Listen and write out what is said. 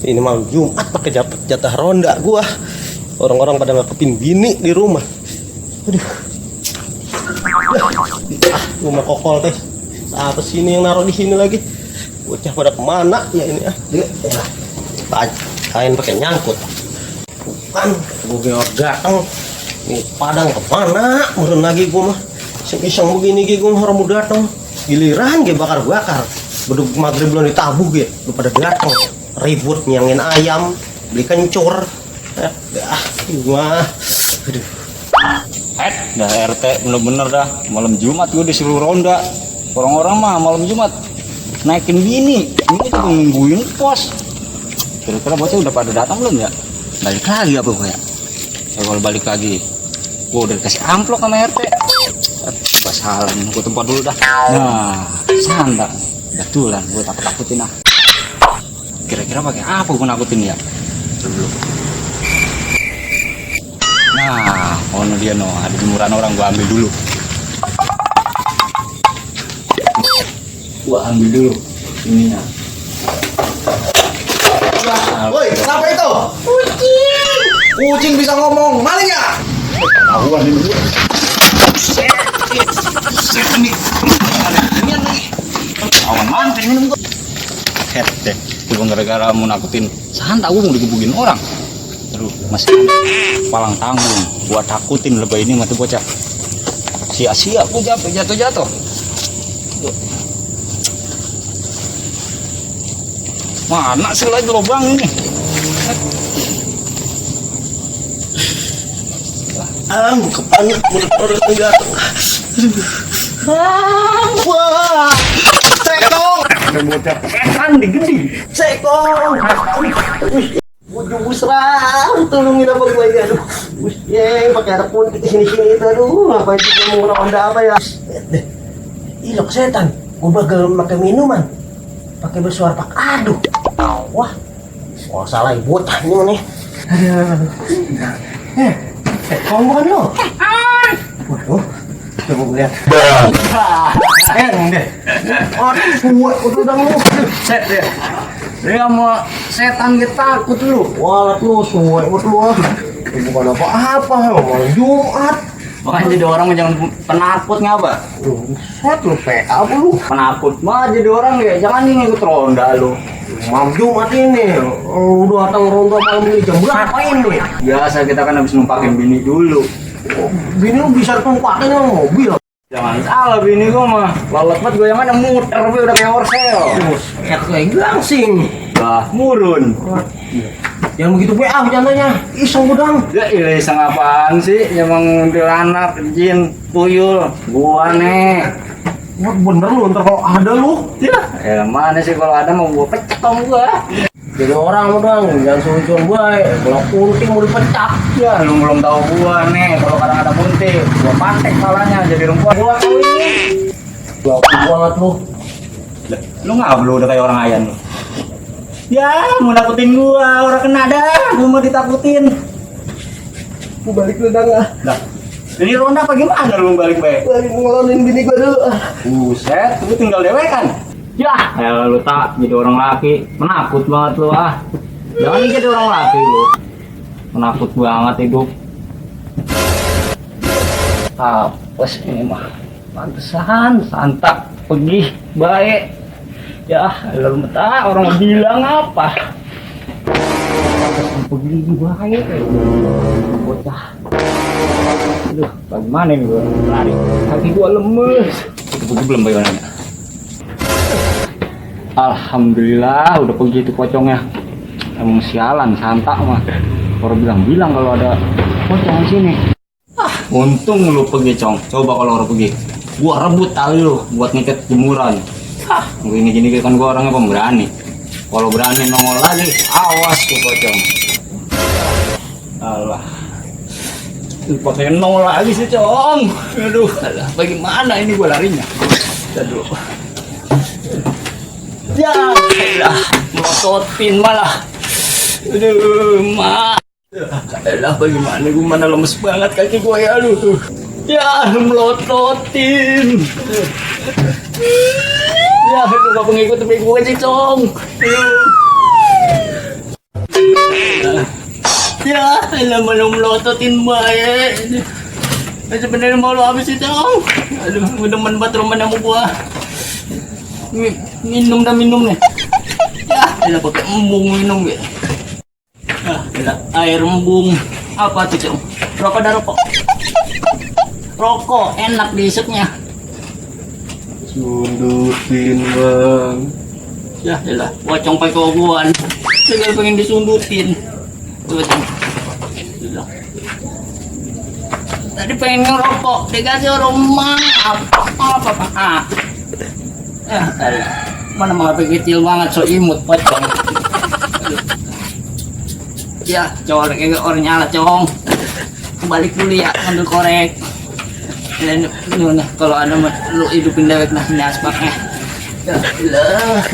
Ini malam Jumat pakai jatah ronda gua. Orang-orang pada ngakepin bini di rumah. Aduh. Rumah kokol teh. Apa sih ini yang naruh di sini lagi? Bocah pada kemana ya ini ah? Kain pakai nyangkut. Bukan, gue datang. Ini padang kemana? Murun lagi gue mah. Iseng-iseng begini gue orang mau datang. Giliran gue bakar-bakar. Beduk maghrib belum ditabuh gue. Lu pada datang. Ribut nyangin ayam, beli kencur. Gua. Aduh. Dah RT bener-bener dah malam Jumat gue disuruh ronda. Orang-orang mah malam Jumat naikin bini. Ini tuh nungguin pos. Kira-kira bocah udah pada datang belum ya? Balik lagi apa gue ya? Kalau balik lagi, gue udah dikasih amplop sama RT. Coba salah, gue tempat dulu dah. Nah, sandang. Betulan, gue takut-takutin ah. Kira-kira pakai apa gue nakutin ya? Dulu. Nah, oh dia no, ada jemuran orang gue ambil dulu. Gue ambil dulu ininya. Woi, kenapa itu? Kucing. Kucing bisa ngomong, maling ya? Tahuan ini. Awan mantan minum gue. Deh, bukan gara-gara mau nakutin santai gue mau digebukin orang. Aduh, masih palang tanggung buat takutin lebay ini mati bocah. Sia-sia gue jatuh. Mana sih lagi lubang ini? Kepanik mulut jatuh. Wah, sekong. Kan digede. Sekong. Ujung busram, tolongin apa gue ya, aduh. Pakai ada pun di sini itu, aduh, ngapain sih mau ronda apa ya? Ilok setan, gue bagel pakai minuman, pakai bersuara pak, aduh, wah, soal salah ibu tanya nih, kamu bukan lo? Waduh, coba gue lihat, deh, kuat, udah lu, set deh. Dia mau setan kita takut lu. Walat lu suwe buat lu. Bukan apa-apa, malam Jumat. Makanya jadi orang jangan penakut ngapa? Set lu apa lu? Penakut mah jadi orang ya, jangan ngikut ronda lu. Malam Jumat ini, udah datang ronda malam ini jam berapa ini? Biasa kita kan habis numpakin bini dulu. Bini lu bisa tumpakin sama mobil. Jangan salah bini gua mah. Lalat banget gua yang mana muter tapi udah kayak orsel. Kayak langsing. Lah, murun. Jangan begitu jangannya. Iseng udang. Ya iseng apaan sih? Emang dilanak, jin, tuyul. Gua nih. Wah bener lu, ntar kalau ada lu. Ya mana sih kalau ada mau gua pecah sama gua. Jadi orang udang, jangan sujud gue. Kalau kunting mau dipecah. Ya lu belum tahu gua nih, kalau kadang ada kunti, gua pantek palanya jadi rumput gua kali ini. Gua banget lu. Lu ngapa lu udah kayak orang ayan lu? Ya, mau nakutin gua, orang kena dah, gua mau ditakutin. Gua balik lu dah nggak? Nah, ini ronda apa gimana lu balik baik? Balik ngelonin bini gua dulu. Buset, lu tinggal dewek kan? Ya lu tak jadi orang laki, menakut banget lu ah. Jangan jadi orang laki lu. Menakut banget hidup. Apes ini mah. Pantesan santak pergi baik. Ya, lu tak orang bilang apa? Pergi baik. Bocah. Aduh, bagaimana nih gua lari? Kaki gua lemes. Itu belum bayarnya. Alhamdulillah udah pergi itu pocongnya. Emang sialan santak mah. Orang bilang kalau ada pocong di sini. Untung lu pergi cong. Coba kalau orang pergi, gua rebut tali lu buat ngikat jemuran. Gini kan gua orangnya pemberani. Kalau berani nongol lagi, awas tuh pocong. Allah. Pakai nongol lagi sih cong. Aduh, bagaimana ini gua larinya? Aduh. Ya, melototin malah. Aduh, Elah, bagaimana gue mana lemes banget kaki gue ya, aduh. Ya, melototin. Ya, itu gak pengikut tapi gue sih, Cong. Ya, alam mo nung lototin mo eh. Sebenarnya mau lo habis itu. Aduh, minuman batruman yang mau gua. Minum dah minum nih. Ya, elah pakai embung minum ya. Ah, elah air embung. Apa tuh, Cong? Rokok dah rokok. Rokok enak diisupnya. Sundutin bang. Ya, elah, wacong pakai koguan. Segala pengen disundutin. Tuh, Cong. Elah. Tadi pengen ngerokok, dikasih orang maaf. Apa pak? Ya, mana mau kecil banget, so imut pocong. Ya, colek kayak orang nyala cong. Balik kuliah ambil korek. Dan lu nah, kalau ada lu hidupin dewek nah ini aspaknya. Ya, lah,